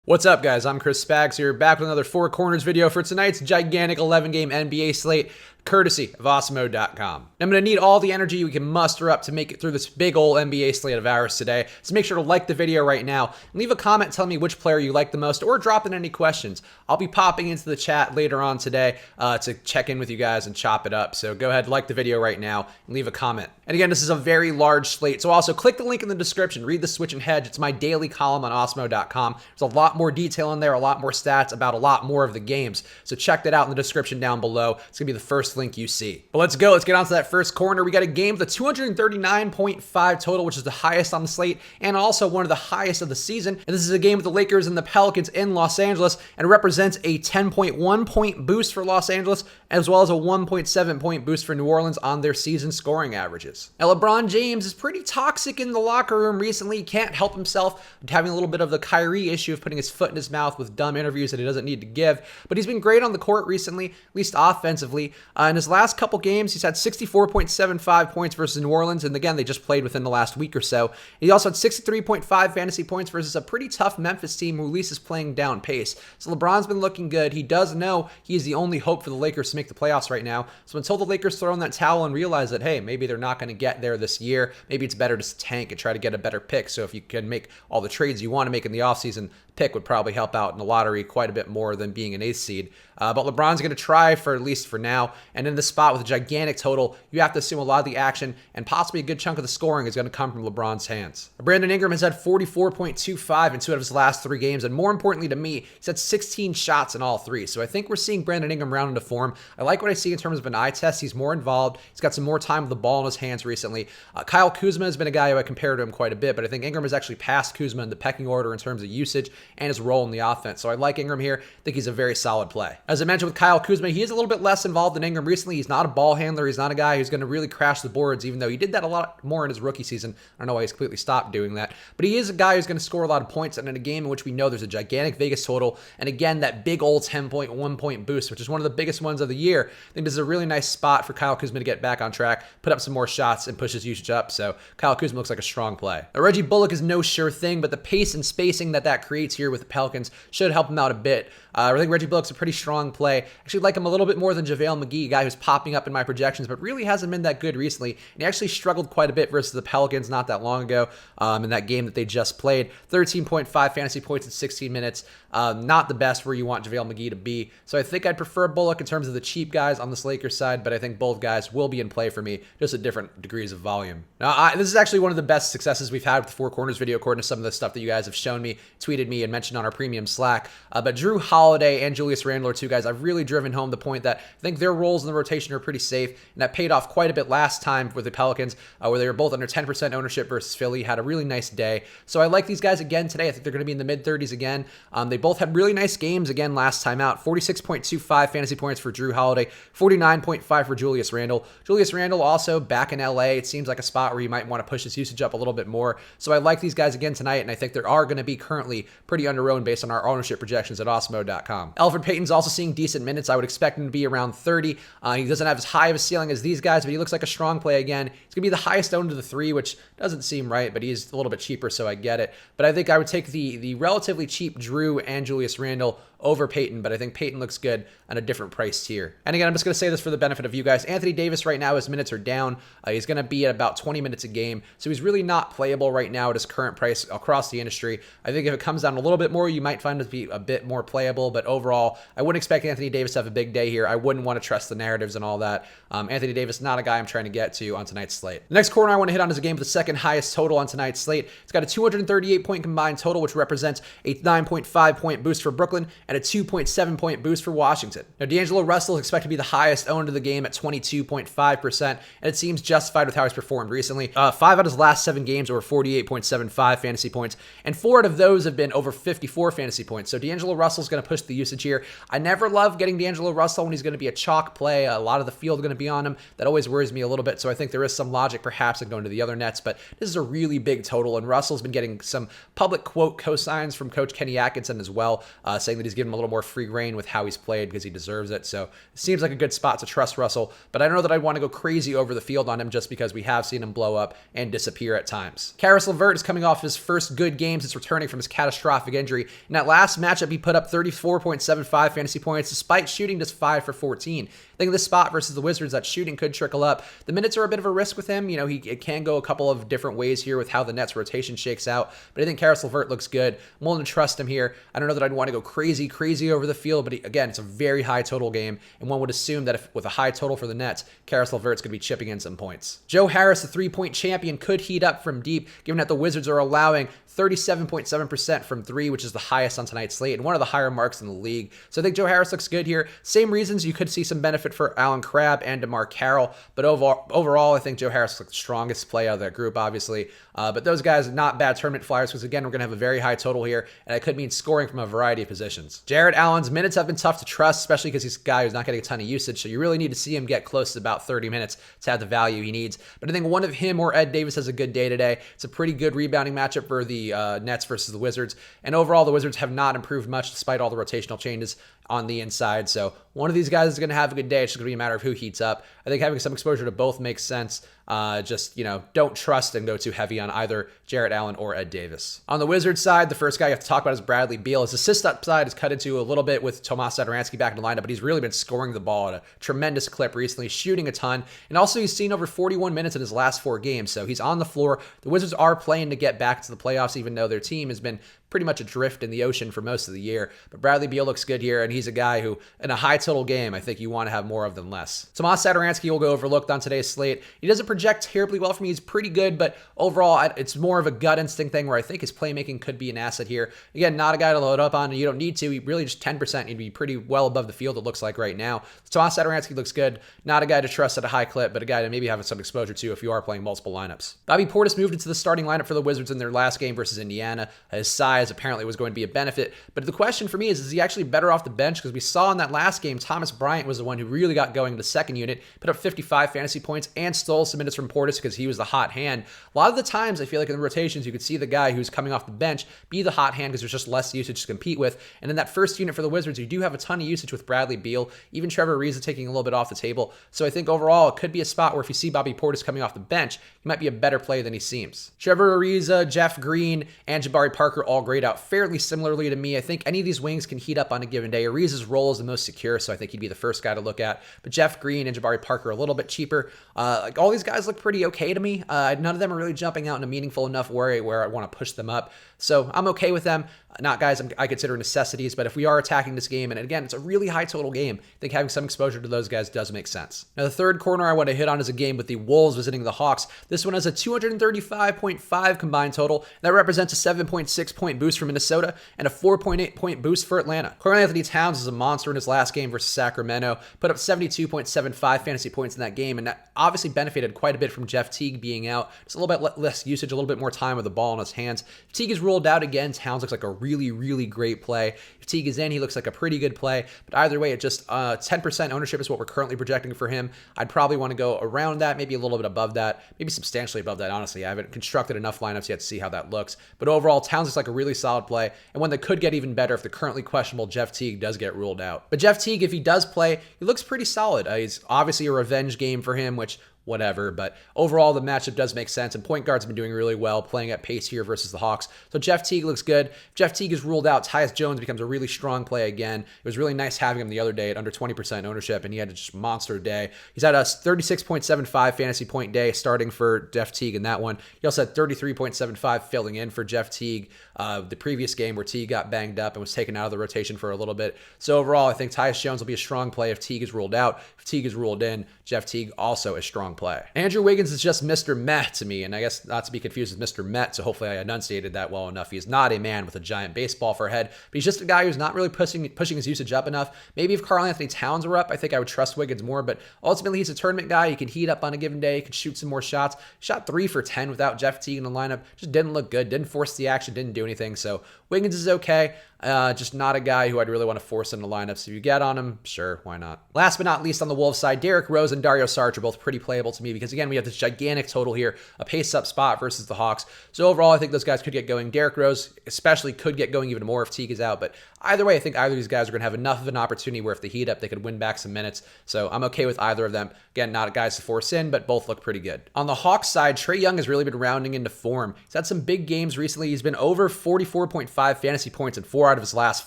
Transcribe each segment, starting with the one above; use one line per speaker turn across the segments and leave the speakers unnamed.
What's up, guys? I'm Chris Spags here, back with another Four Corners video for tonight's gigantic 11-game NBA slate, courtesy of Awesemo.com. I'm going to need all the energy we can muster up to make it through this big old NBA slate of ours today, so make sure to like the video right now, and leave a comment telling me which player you like the most, or drop in any questions. I'll be popping into the chat later on today to check in with you guys and chop it up, so go ahead, like the video right now, and leave a comment. And again, this is a very large slate, so also click the link in the description, read the Switch and Hedge. It's my daily column on Awesemo.com. There's a lot more detail in there, a lot more stats about a lot more of the games. So check that out in the description down below. It's going to be the first link you see. But let's go. Let's get on to that first corner. We got a game with a 239.5 total, which is the highest on the slate and also one of the highest of the season. And this is a game with the Lakers and the Pelicans in Los Angeles, and represents a 10.1 point boost for Los Angeles, as well as a 1.7 point boost for New Orleans on their season scoring averages. Now, LeBron James is pretty toxic in the locker room recently. He can't help himself, having a little bit of the Kyrie issue of putting his foot in his mouth with dumb interviews that he doesn't need to give. But he's been great on the court recently, at least offensively. In his last couple games, he's had 64.75 points versus New Orleans, and again, they just played within the last week or so. He also had 63.5 fantasy points versus a pretty tough Memphis team who at least is playing down pace. So LeBron's been looking good. He does know he is the only hope for the Lakers to make the playoffs right now. So until the Lakers throw in that towel and realize that, hey, maybe they're not going to get there this year, maybe it's better to tank and try to get a better pick. So if you can make all the trades you want to make in the offseason, pick would probably help out in the lottery quite a bit more than being an 8th seed. But LeBron's going to try for at least for now. And in this spot with a gigantic total, you have to assume a lot of the action and possibly a good chunk of the scoring is going to come from LeBron's hands. Brandon Ingram has had 44.25 in 2 out of his last 3 games. And more importantly to me, he's had 16 shots in all 3. So I think we're seeing Brandon Ingram round into form. I like what I see in terms of an eye test. He's more involved. He's got some more time with the ball in his hands recently. Kyle Kuzma has been a guy who I compare to him quite a bit, but I think Ingram has actually passed Kuzma in the pecking order in terms of usage and his role in the offense. So I like Ingram here. I think he's a very solid play. As I mentioned with Kyle Kuzma, he is a little bit less involved than Ingram recently. He's not a ball handler. He's not a guy who's going to really crash the boards, even though he did that a lot more in his rookie season. I don't know why he's completely stopped doing that. But he is a guy who's going to score a lot of points, and in a game in which we know there's a gigantic Vegas total, and again, that big old 10.1 point boost, which is one of the biggest ones of the year. I think this is a really nice spot for Kyle Kuzma to get back on track, put up some more shots, and push his usage up. So Kyle Kuzma looks like a strong play. Now, Reggie Bullock is no sure thing, but the pace and spacing that creates here with the Pelicans should help him out a bit. I think Reggie Bullock's a pretty strong play. Actually like him a little bit more than JaVale McGee, a guy who's popping up in my projections, but really hasn't been that good recently. And he actually struggled quite a bit versus the Pelicans not that long ago in that game that they just played. 13.5 fantasy points in 16 minutes. Not the best where you want JaVale McGee to be. So I think I'd prefer Bullock in terms of the cheap guys on this Lakers side, but I think both guys will be in play for me, just at different degrees of volume. Now, this is actually one of the best successes we've had with the Four Corners video, according to some of the stuff that you guys have shown me, tweeted me, and mentioned on our premium Slack. But Drew Holiday and Julius Randle are 2 guys I've really driven home the point that I think their roles in the rotation are pretty safe, and that paid off quite a bit last time with the Pelicans, where they were both under 10% ownership versus Philly, had a really nice day. So I like these guys again today. I think they're going to be in the mid-30s again. They both had really nice games again last time out. 46.25 fantasy points for Drew Holiday, 49.5 for Julius Randle. Julius Randle also back in LA. It seems like a spot where you might want to push his usage up a little bit more. So I like these guys again tonight, and I think they are going to be currently pretty under-owned based on our ownership projections at Awesemo.com. Elfrid Payton's also seeing decent minutes. I would expect him to be around 30. He doesn't have as high of a ceiling as these guys, but he looks like a strong play again. He's going to be the highest owned of the 3, which doesn't seem right, but he's a little bit cheaper, so I get it. But I think I would take the relatively cheap Drew and Julius Randle over Payton, but I think Payton looks good on a different price tier. And again, I'm just going to say this for the benefit of you guys. Anthony Davis right now, his minutes are down. He's going to be at about 20 minutes a game, so he's really not playable right now at his current price across the industry. I think if it comes down a little bit more, you might find it to be a bit more playable, but overall, I wouldn't expect Anthony Davis to have a big day here. I wouldn't want to trust the narratives and all that. Anthony Davis, not a guy I'm trying to get to on tonight's slate. The next corner I want to hit on is a game with the second highest total on tonight's slate. It's got a 238 point combined total, which represents a 9.5 point boost for Brooklyn and a 2.7 point boost for Washington. Now, D'Angelo Russell is expected to be the highest owned of the game at 22.5%, and it seems justified with how he's performed recently. 5 out of his last 7 games over 48.75 fantasy points, and 4 out of those have been over 54 fantasy points. So D'Angelo Russell's going to push the usage here. I never love getting D'Angelo Russell when he's going to be a chalk play. A lot of the field going to be on him. That always worries me a little bit, so I think there is some logic perhaps in going to the other nets, but this is a really big total, and Russell's been getting some public quote cosigns from Coach Kenny Atkinson as well, saying that he's given him a little more free reign with how he's played because he deserves it. So it seems like a good spot to trust Russell, but I don't know that I'd want to go crazy over the field on him just because we have seen him blow up and disappear at times. Caris LeVert is coming off his first good game since returning from his catastrophic injury. In that last matchup, he put up 34.75 fantasy points despite shooting just 5 for 14. I think this spot versus the Wizards, that shooting could trickle up. The minutes are a bit of a risk with him. It can go a couple of different ways here with how the Nets rotation shakes out, but I think Caris LeVert looks good. I'm willing to trust him here. I don't know that I'd want to go crazy over the field, but again, it's a very high total game, and one would assume that with a high total for the Nets, Caris LeVert's going to be chipping in some points. Joe Harris, the three-point champion, could heat up from deep, given that the Wizards are allowing 37.7% from three, which is the highest on tonight's slate and one of the higher marks in the league. So I think Joe Harris looks good here. Same reasons you could see some benefit for Alan Crabb and DeMar Carroll, but overall, I think Joe Harris looks the strongest play out of that group, obviously. But those guys are not bad tournament flyers because, again, we're going to have a very high total here, and it could mean scoring from a variety of positions. Jarrett Allen's minutes have been tough to trust, especially because he's a guy who's not getting a ton of usage, so you really need to see him get close to about 30 minutes to have the value he needs. But I think one of him or Ed Davis has a good day today. It's a pretty good rebounding matchup for the Nets versus the Wizards, and overall, the Wizards have not improved much despite all the rotational changes on the inside. So one of these guys is going to have a good day. It's just going to be a matter of who heats up. I think having some exposure to both makes sense. Don't trust and go too heavy on either Jarrett Allen or Ed Davis. On the Wizards side, the first guy you have to talk about is Bradley Beal. His assist upside is cut into a little bit with Tomas Satoransky back in the lineup, but he's really been scoring the ball at a tremendous clip recently, shooting a ton. And also he's seen over 41 minutes in his last 4 games. So he's on the floor. The Wizards are playing to get back to the playoffs, even though their team has been pretty much adrift in the ocean for most of the year. But Bradley Beal looks good here, and he's a guy who, in a high total game, I think you want to have more of than less. Tomas Satoransky will go overlooked on today's slate. He doesn't project terribly well for me. He's pretty good, but overall, it's more of a gut instinct thing where I think his playmaking could be an asset here. Again, not a guy to load up on, and you don't need to. He really just 10%. He'd be pretty well above the field, it looks like right now. Tomas Satoransky looks good. Not a guy to trust at a high clip, but a guy to maybe have some exposure to if you are playing multiple lineups. Bobby Portis moved into the starting lineup for the Wizards in their last game versus Indiana. His size apparently was going to be a benefit, but the question for me is he actually better off the bench? Because we saw in that last game, Thomas Bryant was the one who really got going in the second unit, put up 55 fantasy points and stole some minutes from Portis because he was the hot hand. A lot of the times, I feel like in the rotations, you could see the guy who's coming off the bench be the hot hand because there's just less usage to compete with. And in that first unit for the Wizards, you do have a ton of usage with Bradley Beal, even Trevor Ariza taking a little bit off the table. So I think overall, it could be a spot where if you see Bobby Portis coming off the bench, he might be a better play than he seems. Trevor Ariza, Jeff Green, and Jabari Parker all grade out fairly similarly to me. I think any of these wings can heat up on a given day. Ariza's role is the most secure, so I think he'd be the first guy to look at. But Jeff Green and Jabari Parker are a little bit cheaper. All these guys look pretty okay to me. None of them are really jumping out in a meaningful enough way where I want to push them up. So I'm okay with them. Not guys I consider necessities, but if we are attacking this game, and again, it's a really high total game, I think having some exposure to those guys does make sense. Now, the third corner I want to hit on is a game with the Wolves visiting the Hawks. This one has a 235.5 combined total. That represents a 7.6 point boost for Minnesota and a 4.8 point boost for Atlanta. Karl-Anthony Towns is a monster in his last game versus Sacramento, put up 72.75 fantasy points in that game, and that obviously benefited quite a bit from Jeff Teague being out. Just a little bit less usage, a little bit more time with the ball in his hands. If Teague is ruled out again, Towns looks like a really great play. If Teague is in, he looks like a pretty good play, but either way, it just 10% ownership is what we're currently projecting for him. I'd probably want to go around that, maybe a little bit above that, maybe substantially above that, honestly. I haven't constructed enough lineups yet to see how that looks, but overall, Towns looks like a really solid play, and one that could get even better if the currently questionable Jeff Teague does get ruled out. But Jeff Teague, if he does play, he looks pretty solid. He's obviously a revenge game for him, which whatever, but overall the matchup does make sense, and point guard's been doing really well playing at pace here versus the Hawks. So Jeff Teague looks good. If Jeff Teague is ruled out, Tyus Jones becomes a really strong play again. It was really nice having him the other day at under 20% ownership, and he had a just monster day. He's had a 36.75 fantasy point day starting for Jeff Teague in that one. He also had 33.75 filling in for Jeff Teague the previous game where Teague got banged up and was taken out of the rotation for a little bit. So overall, I think Tyus Jones will be a strong play if Teague is ruled out. If Teague is ruled in, Jeff Teague also a strong play. Andrew Wiggins is just Mr. Met to me, and I guess not to be confused with Mr. Met, so hopefully I enunciated that well enough. He is not a man with a giant baseball for a head, but he's just a guy who's not really pushing his usage up enough. Maybe if Karl-Anthony Towns were up, I think I would trust Wiggins more, but ultimately he's a tournament guy. He can heat up on a given day. He can shoot some more shots. Shot 3 for 10 without Jeff Teague in the lineup. Just didn't look good. Didn't force the action. Didn't do anything. So Wiggins is okay. Just not a guy who I'd really want to force into lineups. If you get on him, sure, why not? Last but not least on the Wolves side, Derrick Rose and Dario Saric are both pretty playable to me because, again, we have this gigantic total here, a pace-up spot versus the Hawks. So overall, I think those guys could get going. Derrick Rose especially could get going even more if Teague is out. But either way, I think either of these guys are going to have enough of an opportunity where if they heat up, they could win back some minutes. So I'm okay with either of them. Again, not guys to force in, but both look pretty good. On the Hawks side, Trae Young has really been rounding into form. He's had some big games recently. He's been over 44.5 fantasy points in 4 out of his last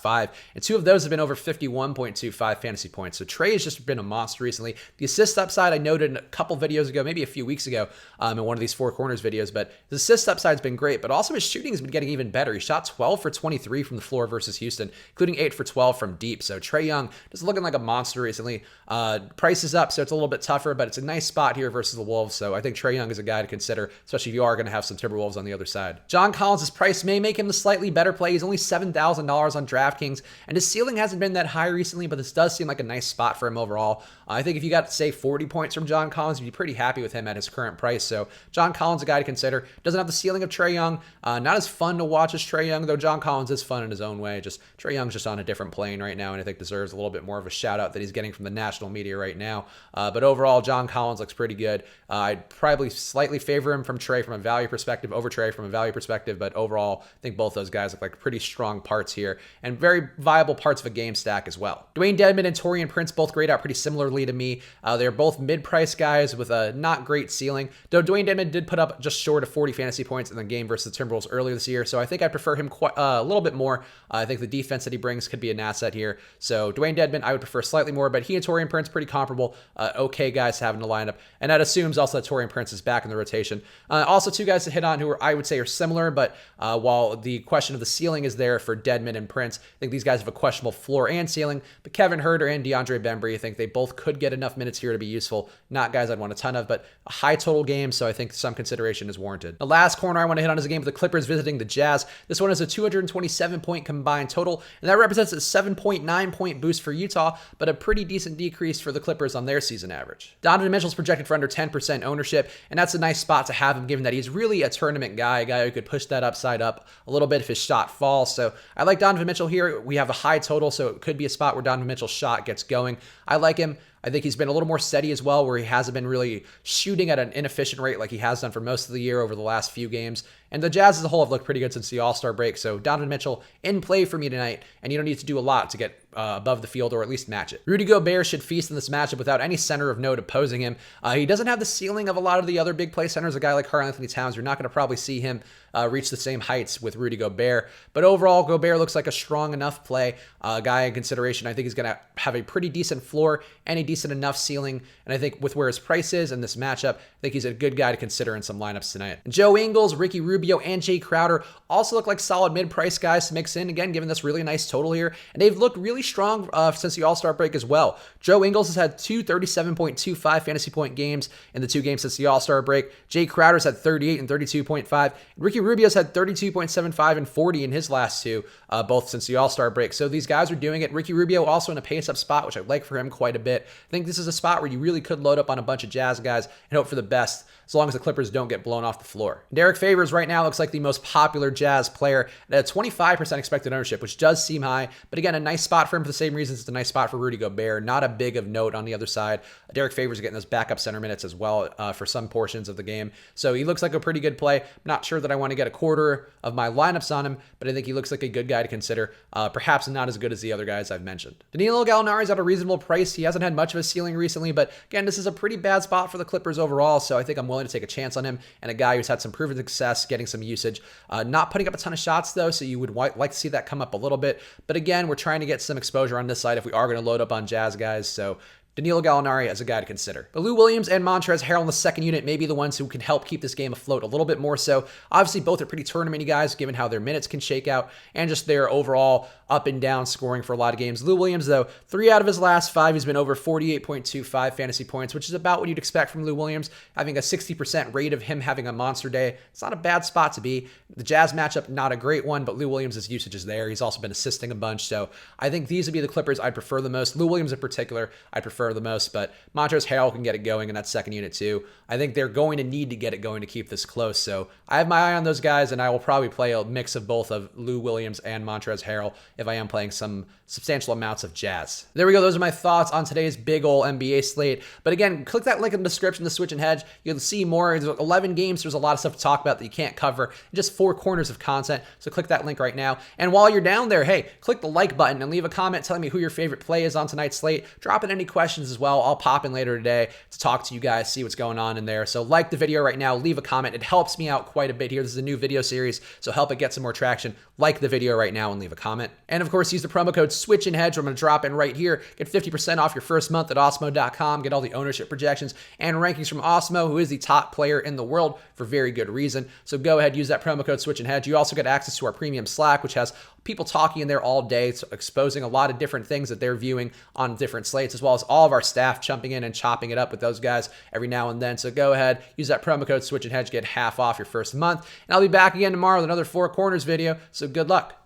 5. And 2 of those have been over 51.25 fantasy points. So Trae has just been a monster recently. The assist upside I noted in a couple videos ago, maybe a few weeks ago, in one of these Four Corners videos, but the assist upside's been great, but also his shooting has been getting even better. He shot 12 for 23 from the floor versus Houston, including 8 for 12 from deep. So Trae Young just looking like a monster recently. Price is up, so it's a little bit tougher, but it's a nice spot here versus the Wolves. So I think Trae Young is a guy to consider, especially if you are going to have some Timberwolves on the other side. John Collins' price may make him the slightly better play. He's only $7,000 on DraftKings, and his ceiling hasn't been that high recently, but this does seem like a nice spot for him overall. I think if you got, say, 40 points from John Collins, you'd be pretty happy with him at his current price. So John Collins, a guy to consider. Doesn't have the ceiling of Trae Young. Not as fun to watch as Trae Young, though John Collins is fun in his own way. Just Trae Young's just on a different plane right now, and I think deserves a little bit more of a shout out that he's getting from the national media right now. But overall, John Collins looks pretty good. I'd probably slightly favor him from Trae from a value perspective, over Trae from a value perspective, but overall, I think both those guys look like pretty strong parts here and very viable parts of a game stack as well. Dwayne Dedmon and Taurean Prince both grade out pretty similarly to me. They're both mid-price guys with a not great ceiling, though Dwayne Dedmon did put up just short of 40 fantasy points in the game versus the Timberwolves earlier this year, so I think I prefer him quite a little bit more. I think the defense that he brings could be an asset here. So Dwayne Dedmon, I would prefer slightly more, but he and Taurean Prince pretty comparable. Okay guys to have in the lineup, and that assumes also that Taurean Prince is back in the rotation. Also, 2 guys to hit on who are, I would say, are similar, but while the question of the ceiling is there for Dedmon and Prince, I think these guys have a questionable floor and ceiling. But Kevin Huerter and DeAndre Bembry, I think they both could get enough minutes here to be useful. Not guys I'd want a ton of, but a high total game, so I think some consideration is warranted. The last corner I want to hit on is a game with the Clippers visiting the Jazz. This one is a 227-point combined total, and that represents a 7.9-point boost for Utah, but a pretty decent decrease for the Clippers on their season average. Donovan Mitchell's projected for under 10% ownership, and that's a nice spot to have him given that he's really a tournament guy, a guy who could push that upside up a little bit if his shot falls. So I like Donovan Mitchell here. We have a high total, so it could be a spot where Donovan Mitchell's shot gets going. I like him. I think he's been a little more steady as well, where he hasn't been really shooting at an inefficient rate like he has done for most of the year over the last few games. And the Jazz as a whole have looked pretty good since the All-Star break. So Donovan Mitchell in play for me tonight, and you don't need to do a lot to get above the field or at least match it. Rudy Gobert should feast in this matchup without any center of note opposing him. He doesn't have the ceiling of a lot of the other big play centers. A guy like Karl-Anthony Towns, you're not going to probably see him reach the same heights with Rudy Gobert. But overall, Gobert looks like a strong enough play, guy in consideration. I think he's going to have a pretty decent floor and a decent enough ceiling. And I think with where his price is in this matchup, I think he's a good guy to consider in some lineups tonight. Joe Ingles, Ricky Rubio, and Jay Crowder also look like solid mid-price guys to mix in, again, given this really nice total here. And they've looked really strong since the All-Star break as well. Joe Ingles has had 2 37.25 fantasy point games in the 2 games since the All-Star break. Jay Crowder's had 38 and 32.5. And Ricky Rubio's had 32.75 and 40 in his last 2, both since the All-Star break. So these guys are doing it. Ricky Rubio also in a pace-up spot, which I like for him quite a bit. I think this is a spot where you really could load up on a bunch of Jazz guys and hope for the best, as long as the Clippers don't get blown off the floor. Derek Favors right now looks like the most popular Jazz player at a 25% expected ownership, which does seem high, but again, a nice spot for him for the same reasons it's a nice spot for Rudy Gobert. Not a big of note on the other side. Derek Favors getting those backup center minutes as well for some portions of the game, so he looks like a pretty good play. I'm not sure that I want to get a quarter of my lineups on him, but I think he looks like a good guy to consider, perhaps not as good as the other guys I've mentioned. Danilo Gallinari's at a reasonable price. He hasn't had much of a ceiling recently, but again, this is a pretty bad spot for the Clippers overall, so I think I'm willing to take a chance on him, and a guy who's had some proven success getting some usage. Not putting up a ton of shots though, so you would like to see that come up a little bit, but again, we're trying to get some exposure on this side if we are going to load up on Jazz guys, so Danilo Gallinari as a guy to consider. But Lou Williams and Montrezl Harrell in the second unit may be the ones who can help keep this game afloat a little bit more so. Obviously, both are pretty tournament-y guys, given how their minutes can shake out and just their overall up and down scoring for a lot of games. Lou Williams, though, 3 out of his last 5, he's been over 48.25 fantasy points, which is about what you'd expect from Lou Williams, having a 60% rate of him having a monster day. It's not a bad spot to be. The Jazz matchup, not a great one, but Lou Williams' usage is there. He's also been assisting a bunch, so I think these would be the Clippers I'd prefer the most. Lou Williams in particular, I'd prefer prefer the most, but Montrezl Harrell can get it going in that second unit too. I think they're going to need to get it going to keep this close. So I have my eye on those guys, and I will probably play a mix of both of Lou Williams and Montrezl Harrell if I am playing some substantial amounts of Jazz. There we go. Those are my thoughts on today's big ol' NBA slate. But again, click that link in the description to switch and hedge. You'll see more. There's 11 games. There's a lot of stuff to talk about that you can't cover. Just 4 corners of content. So click that link right now. And while you're down there, hey, click the like button and leave a comment telling me who your favorite play is on tonight's slate. Drop in any questions as well. I'll pop in later today to talk to you guys, see what's going on in there. So like the video right now, leave a comment. It helps me out quite a bit here. This is a new video series, so help it get some more traction. Like the video right now and leave a comment. And of course, use the promo code Switch and Hedge. I'm going to drop in right here. Get 50% off your first month at Osmo.com. Get all the ownership projections and rankings from Osmo, who is the top player in the world for very good reason. So go ahead, use that promo code Switch and Hedge. You also get access to our premium Slack, which has people talking in there all day, so exposing a lot of different things that they're viewing on different slates, as well as all of our staff jumping in and chopping it up with those guys every now and then. So go ahead, use that promo code Switch and Hedge, get half off your first month. And I'll be back again tomorrow with another 4 corners video. So good luck.